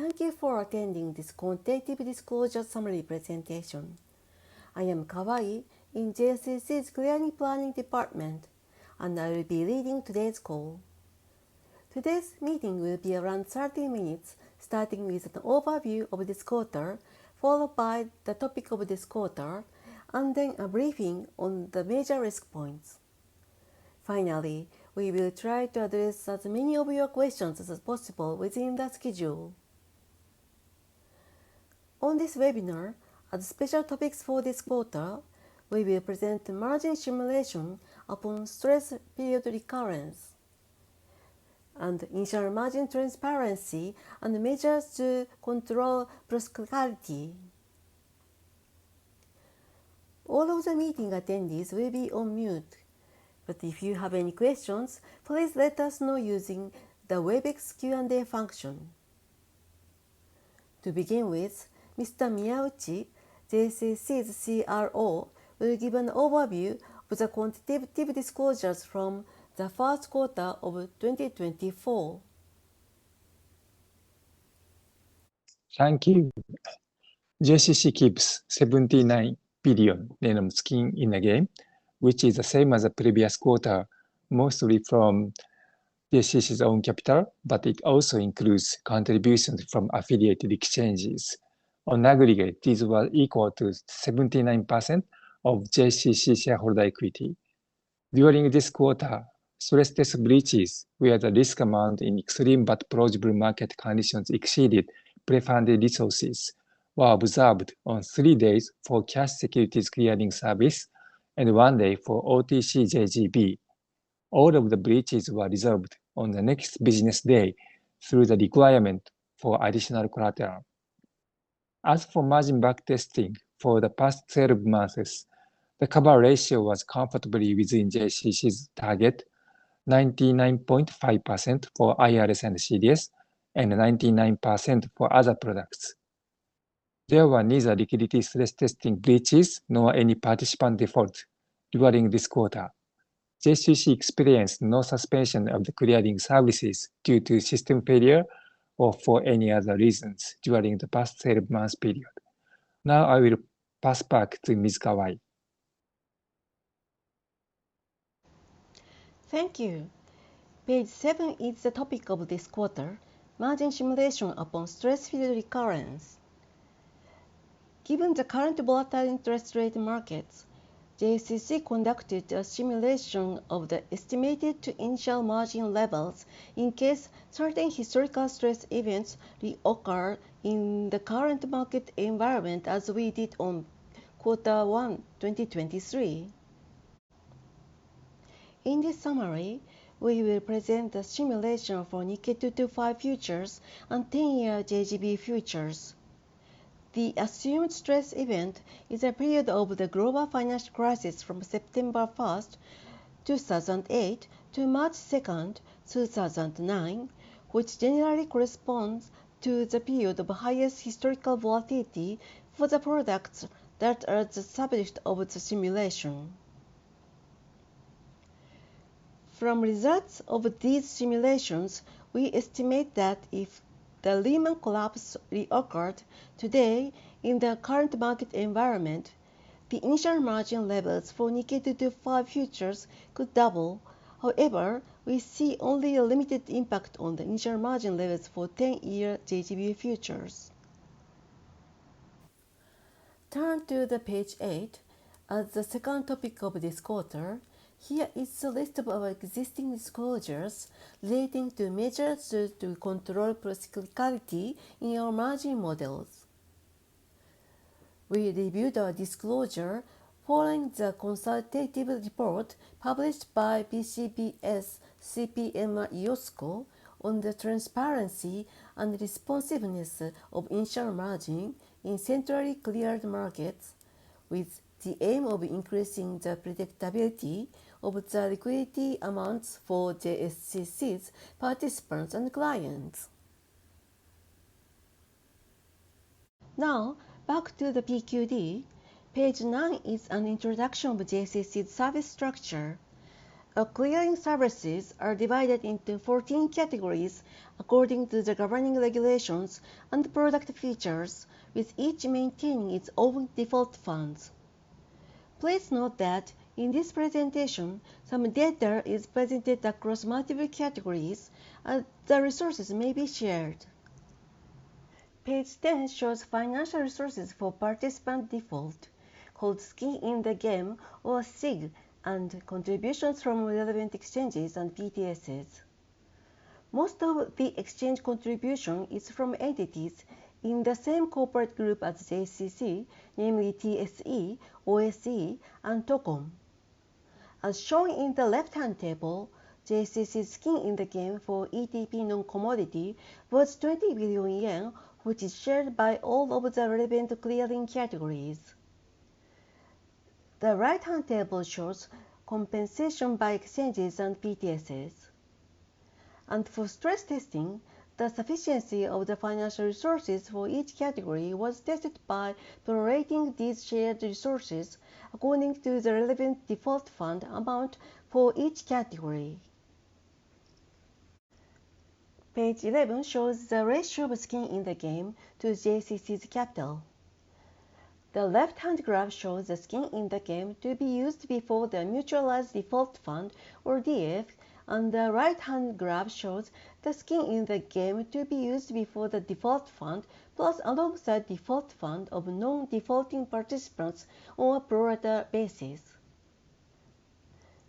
Thank you for attending this quantitative disclosure summary presentation. I am Kawai in JSCC's Clearing Planning Department, and I will be leading today's call. Today's meeting will be around 30 minutes, starting with an overview of this quarter, followed by the topic of this quarter, and then a briefing on the major risk points. Finally, we will try to address as many of your questions as possible within the schedule. On this webinar, as special topics for this quarter, we will present margin simulation upon stress period recurrence, and initial margin transparency and measures to control procyclicality. All of the meeting attendees will be on mute, but if you have any questions, please let us know using the WebEx Q&A function. To begin with, Mr. Miyauchi, JSCC's CRO, will give an overview of the quantitative disclosures from the first quarter of 2024. Thank you. JSCC keeps 79 billion yen of skin in the game, which is the same as the previous quarter, mostly from JSCC's own capital, but it also includes contributions from affiliated exchanges. On aggregate, these were equal to 79% of JSCC shareholder equity. During this quarter, stress test breaches, where the risk amount in extreme but plausible market conditions exceeded pre-funded resources, were observed on 3 days for cash securities clearing service and 1 day for OTC JGB. All of the breaches were resolved on the next business day through the requirement for additional collateral. As for margin backtesting for the past 12 months, the cover ratio was comfortably within JSCC's target, 99.5% for IRS and CDS, and 99% for other products. There were neither liquidity stress testing breaches nor any participant defaults during this quarter. JSCC experienced no suspension of the clearing services due to system failure or for any other reasons during the past 12-month period. Now I will pass back to Ms. Kawai. Thank you. Page 7 is the topic of this quarter, margin simulation upon stress field recurrence. Given the current volatile interest rate markets, JSCC conducted a simulation of the estimated to initial margin levels in case certain historical stress events reoccur in the current market environment, as we did on quarter 1, 2023. In this summary, we will present the simulation for Nikkei 225 futures and 10-year JGB futures. The assumed stress event is a period of the global financial crisis from September 1, 2008 to March 2, 2009, which generally corresponds to the period of highest historical volatility for the products that are the subject of the simulation. From results of these simulations, we estimate that if the Lehman collapse reoccurred today in the current market environment, the initial margin levels for Nikkei 225 futures could double. However, we see only a limited impact on the initial margin levels for 10-year JGB futures. Turn to the page 8 as the second topic of this quarter. Here is a list of our existing disclosures relating to measures to control procyclicality in our margin models. We reviewed our disclosure following the consultative report published by PCBS CPMI-IOSCO on the transparency and responsiveness of initial margin in centrally cleared markets, with the aim of increasing the predictability of the liquidity amounts for JSCC's participants and clients. Now, back to the PQD. Page 9 is an introduction of JSCC's service structure. Clearing services are divided into 14 categories according to the governing regulations and product features, with each maintaining its own default funds. Please note that in this presentation, some data is presented across multiple categories, and the resources may be shared. Page 10 shows financial resources for participant default, called Skin in the Game or SIG, and contributions from relevant exchanges and PTSs. Most of the exchange contribution is from entities in the same corporate group as JSCC, namely TSE, OSE, and TOCOM. As shown in the left-hand table, JSCC's skin in the game for ETP non-commodity was 20 billion yen, which is shared by all of the relevant clearing categories. The right-hand table shows compensation by exchanges and PTSs. And for stress testing, the sufficiency of the financial resources for each category was tested by prorating these shared resources according to the relevant default fund amount for each category. Page 11 shows the ratio of skin in the game to JSCC's capital. The left-hand graph shows the skin in the game to be used before the mutualized default fund or DF, and the right-hand graph shows the skin in the game to be used before the default fund plus alongside default fund of non-defaulting participants on a pro rata basis.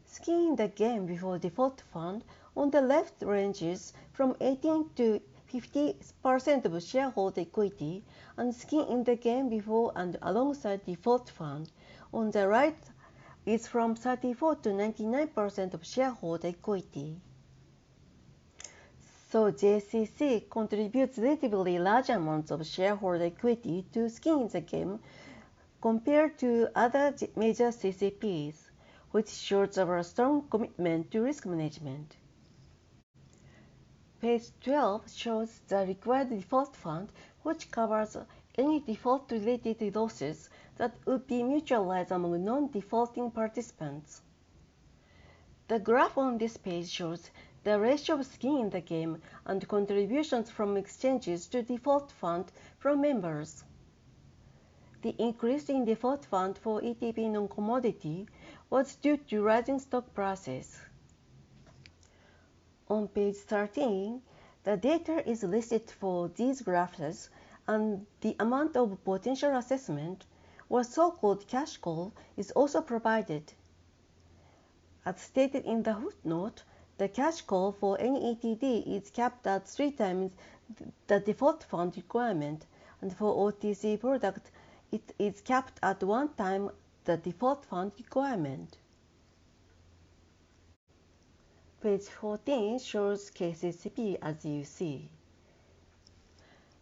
Skin in the game before default fund on the left ranges from 18 to 50% of shareholder equity, and skin in the game before and alongside default fund on the right is from 34 to 99% of shareholder equity. So JSCC contributes relatively large amounts of shareholder equity to skin in the game compared to other major CCPs, which shows our strong commitment to risk management. Page 12 shows the required default fund, which covers any default-related losses that would be mutualized among non-defaulting participants. The graph on this page shows the ratio of skin in the game and contributions from exchanges to default fund from members. The increase in default fund for ETP non-commodity was due to rising stock prices. On page 13, the data is listed for these graphs, and the amount of potential assessment, or so-called cash call, is also provided. As stated in the footnote, the cash call for any ETD is capped at 3 times the default fund requirement, and for OTC product, it is capped at 1 time the default fund requirement. Page 14 shows KCCP as you see.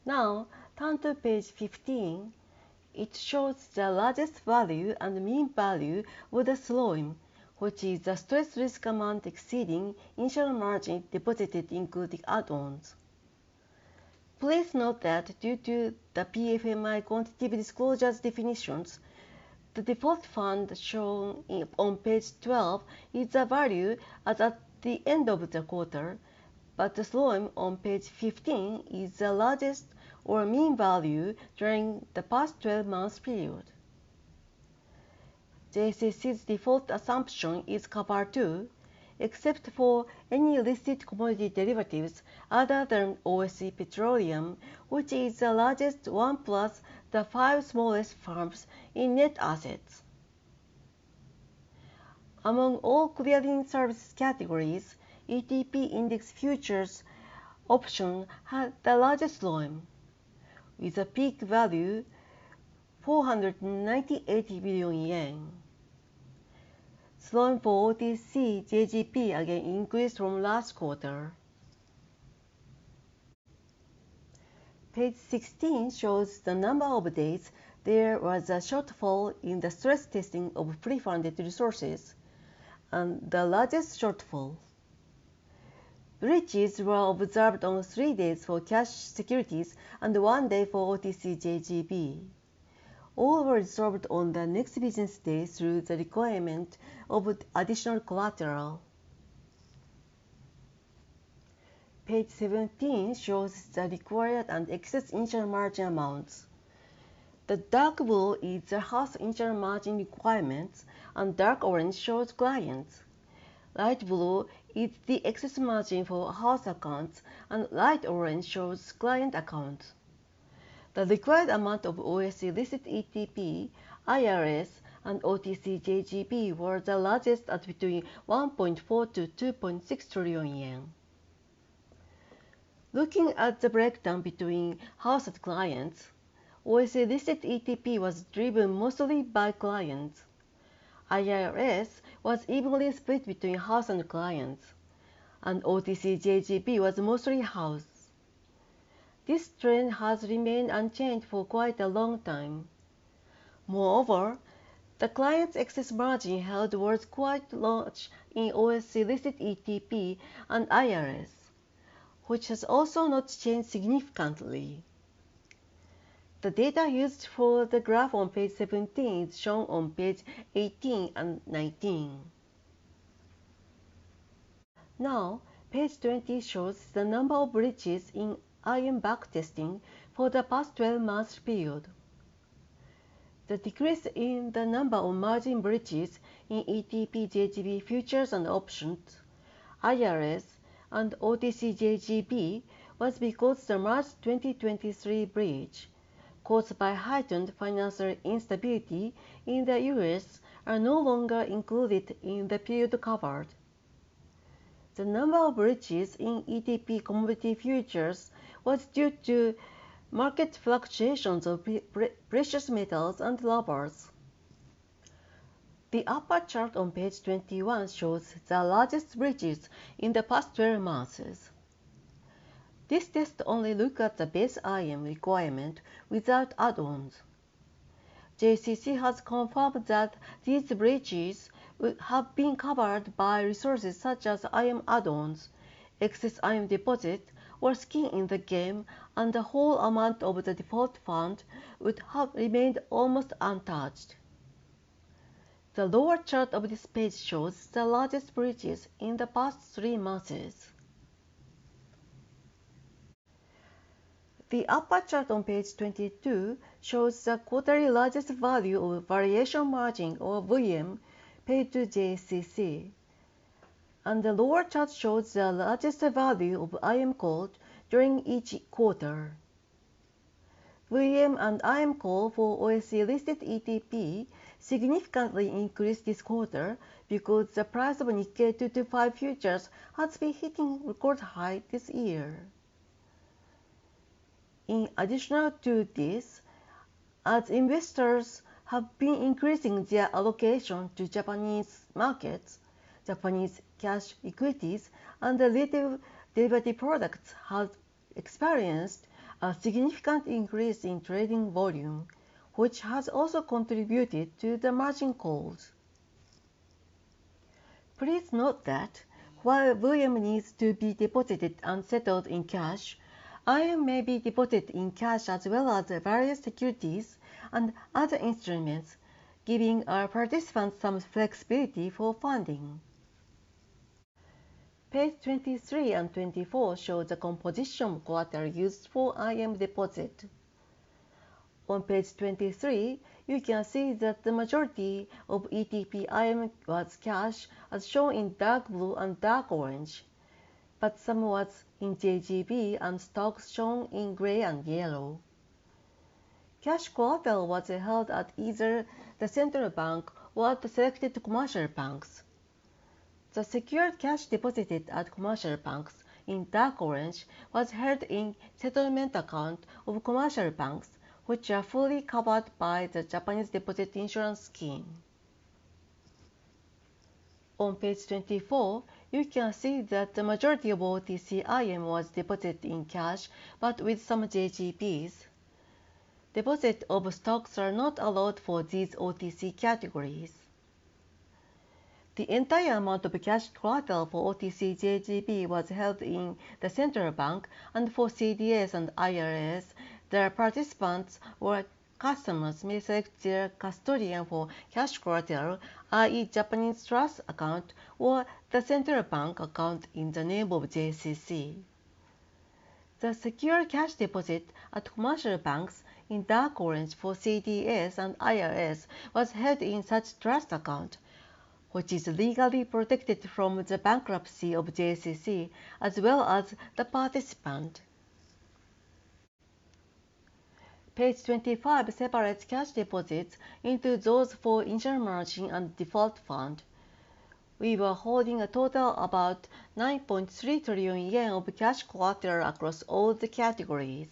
Now, turn to page 15. It shows the largest value and mean value with the SLOIM, which is the stress risk amount exceeding initial margin deposited including add-ons. Please note that due to the PFMI quantitative disclosures definitions, the default fund shown on page 12 is the value as at the end of the quarter, but the SLOIM on page 15 is the largest or mean value during the past 12 months period. JSCC's default assumption is covered too, except for any listed commodity derivatives other than OSE Petroleum, which is the largest one plus the 5 smallest firms in net assets. Among all clearing services categories, ETP index futures option had the largest SLOIM, with a peak value 498 billion yen. SLOIM for OTC JGP again increased from last quarter. Page 16 shows the number of days there was a shortfall in the stress testing of pre-funded resources, and the largest shortfall. Breaches were observed on 3 days for cash securities and 1 day for OTC JGB. All were resolved on the next business day through the requirement of additional collateral. Page 17 shows the required and excess initial margin amounts. The dark blue is the house initial margin requirements, and dark orange shows clients. Light blue is the excess margin for house accounts, and light orange shows client accounts. The required amount of OSE listed ETP, IRS, and OTC JGB were the largest at between 1.4 to 2.6 trillion yen. Looking at the breakdown between house and clients, OSE listed ETP was driven mostly by clients. IRS was evenly split between house and clients, and OTC JGB was mostly house. This trend has remained unchanged for quite a long time. Moreover, the client's excess margin held was quite large in OSE listed ETP and IRS, which has also not changed significantly. The data used for the graph on page 17 is shown on page 18 and 19. Now, page 20 shows the number of breaches in IM backtesting for the past 12 months period. The decrease in the number of margin breaches in ETP JGB futures and options, IRS, and OTC JGB was because the March 2023 breach, caused by heightened financial instability in the US, are no longer included in the period covered. The number of breaches in ETP commodity futures was due to market fluctuations of precious metals and rubbers. The upper chart on page 21 shows the largest breaches in the past 12 months. This test only looks at the base IM requirement without add-ons. JSCC has confirmed that these breaches would have been covered by resources such as IM add-ons, excess IM deposit, or skin in the game, and the whole amount of the default fund would have remained almost untouched. The lower chart of this page shows the largest breaches in the past 3 months. The upper chart on page 22 shows the quarterly largest value of variation margin or VM paid to JSCC. And the lower chart shows the largest value of IM call during each quarter. VM and IM call for OSE listed ETP significantly increased this quarter because the price of Nikkei 225 futures has been hitting record high this year. In addition to this, as investors have been increasing their allocation to Japanese markets, Japanese cash equities and related derivative products have experienced a significant increase in trading volume, which has also contributed to the margin calls. Please note that while VM needs to be deposited and settled in cash, IM may be deposited in cash as well as various securities and other instruments, giving our participants some flexibility for funding. Page 23 and 24 show the composition of collateral used for IM deposit. On page 23, you can see that the majority of ETP IM was cash as shown in dark blue and dark orange, but some was in JGB and stocks shown in gray and yellow. Cash collateral was held at either the central bank or at the selected commercial banks. The secured cash deposited at commercial banks in dark orange was held in settlement account of commercial banks, which are fully covered by the Japanese Deposit Insurance Scheme. On page 24, you can see that the majority of OTC IM was deposited in cash, but with some JGBs. Deposit of stocks are not allowed for these OTC categories. The entire amount of cash collateral for OTC JGB was held in the central bank, and for CDS and IRS, the participants or customers may select their custodian for cash collateral, i.e. Japanese trust account or the central bank account in the name of JSCC. The secure cash deposit at commercial banks in dark orange for CDS and IRS was held in such trust account, which is legally protected from the bankruptcy of JSCC as well as the participant. Page 25 separates cash deposits into those for initial margin and default fund. We were holding a total about 9.3 trillion yen of cash collateral across all the categories.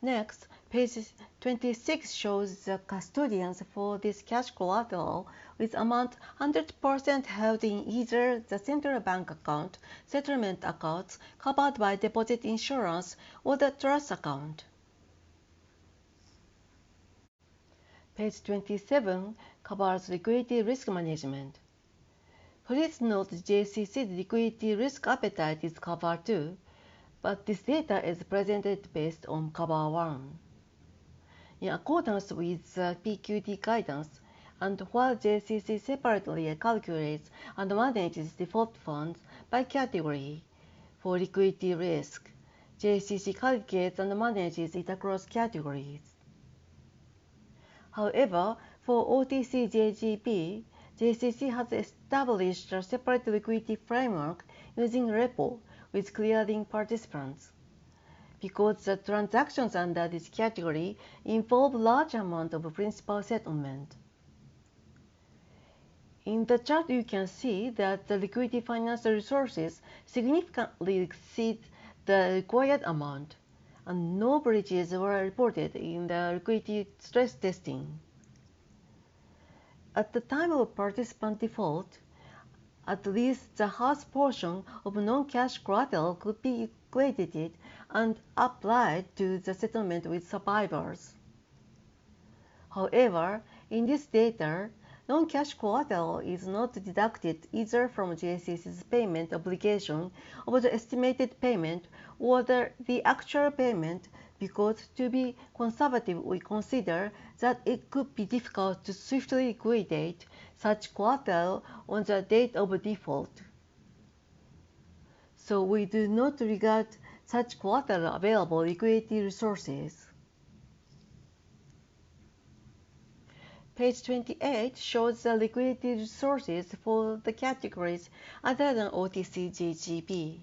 Next, page 26 shows the custodians for this cash collateral with amount 100% held in either the central bank account, settlement accounts covered by deposit insurance, or the trust account. Page 27 covers liquidity risk management. Please note JSCC's liquidity risk appetite is cover 2, but this data is presented based on cover 1. In accordance with the PQD guidance, and while JSCC separately calculates and manages default funds by category, for liquidity risk, JSCC calculates and manages it across categories. However, for OTC-JGB, JSCC has established a separate liquidity framework using repo with clearing participants, because the transactions under this category involve large amount of principal settlement. In the chart, you can see that the liquidity financial resources significantly exceed the required amount, and no breaches were reported in the liquidity stress testing. At the time of participant default, at least the half portion of non-cash collateral could be credited and applied to the settlement with survivors. However, in this data, non-cash collateral is not deducted either from JSCC's payment obligation of the estimated payment or the actual payment, because to be conservative we consider that it could be difficult to swiftly liquidate such collateral on the date of default. So we do not regard such collateral available liquidity resources. Page 28 shows the liquidity resources for the categories other than OTC-JGB.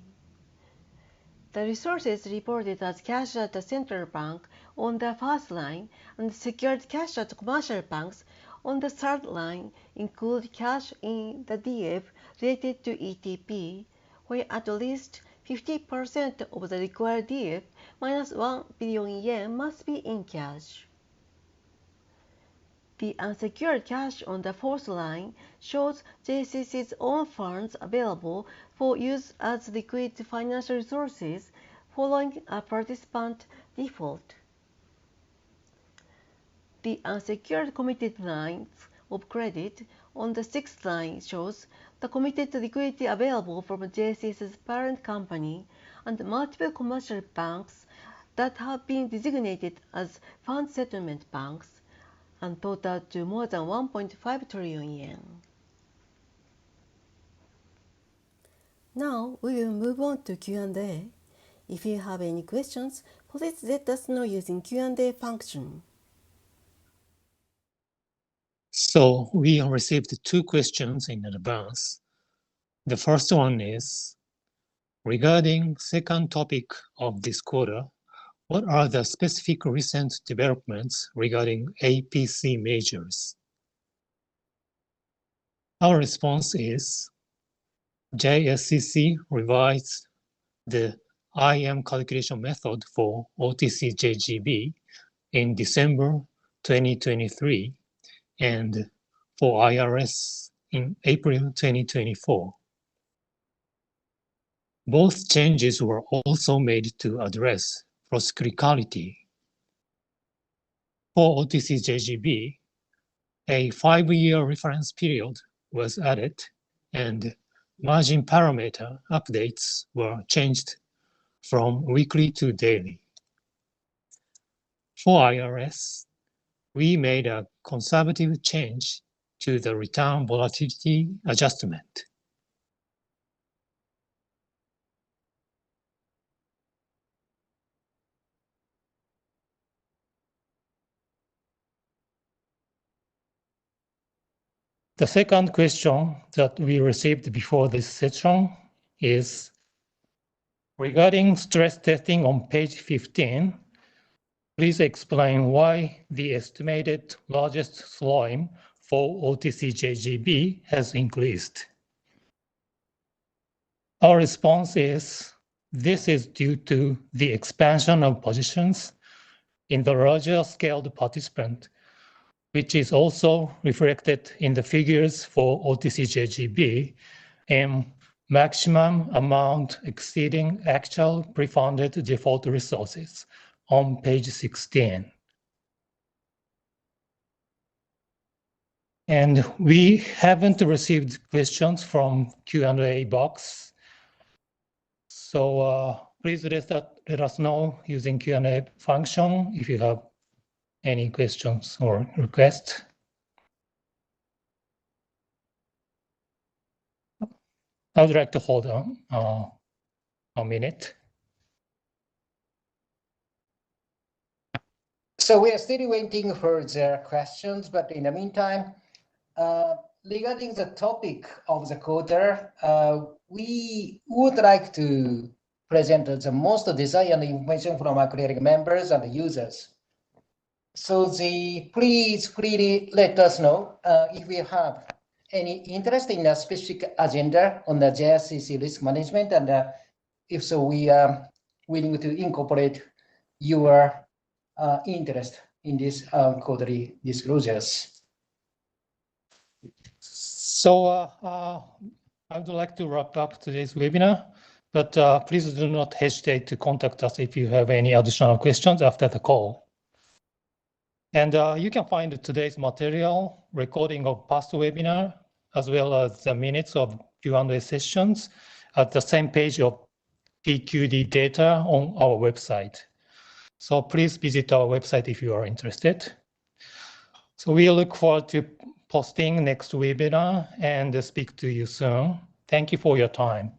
The resources reported as cash at the central bank on the first line and secured cash at commercial banks on the third line include cash in the DF related to ETP, where at least 50% of the required DF minus 1 billion yen must be in cash. The unsecured cash on the fourth line shows JSCC's own funds available for use as liquid financial resources following a participant default. The unsecured committed lines of credit on the sixth line shows the committed liquidity available from JSCC's parent company and multiple commercial banks that have been designated as fund settlement banks, and total to more than 1.5 trillion yen. Now we will move on to Q&A. If you have any questions, please let us know using Q&A function. So we received 2 questions in advance. The first one is, regarding second topic of this quarter, what are the specific recent developments regarding APC measures? Our response is, JSCC revised the IM calculation method for OTC-JGB in December 2023 and for IRS in April 2024. Both changes were also made to address procyclicality. For OTC-JGB, a 5-year reference period was added and margin parameter updates were changed from weekly to daily. For IRS, we made a conservative change to the return volatility adjustment. The second question that we received before this session is regarding stress testing on page 15. Please explain why the estimated largest slime for OTC-JGB has increased. Our response is, this is due to the expansion of positions in the larger scaled participant, which is also reflected in the figures for OTC-JGB and maximum amount exceeding actual pre-funded default resources on page 16. And we haven't received questions from Q&A box. So please let us know using Q&A function if you have any questions or requests. I would like to hold on a minute. So we are still waiting for their questions, but in the meantime, regarding the topic of the quarter, we would like to present the most desired information from our clearing members and users. So please freely let us know if you have any interest in a specific agenda on the JSCC risk management, and if so, we are willing to incorporate your interest in these quarterly disclosures. So I would like to wrap up today's webinar, but please do not hesitate to contact us if you have any additional questions after the call. And you can find today's material, recording of past webinar, as well as the minutes of Q&A sessions at the same page of PQD data on our website. So please visit our website if you are interested. So we look forward to posting next webinar and speak to you soon. Thank you for your time.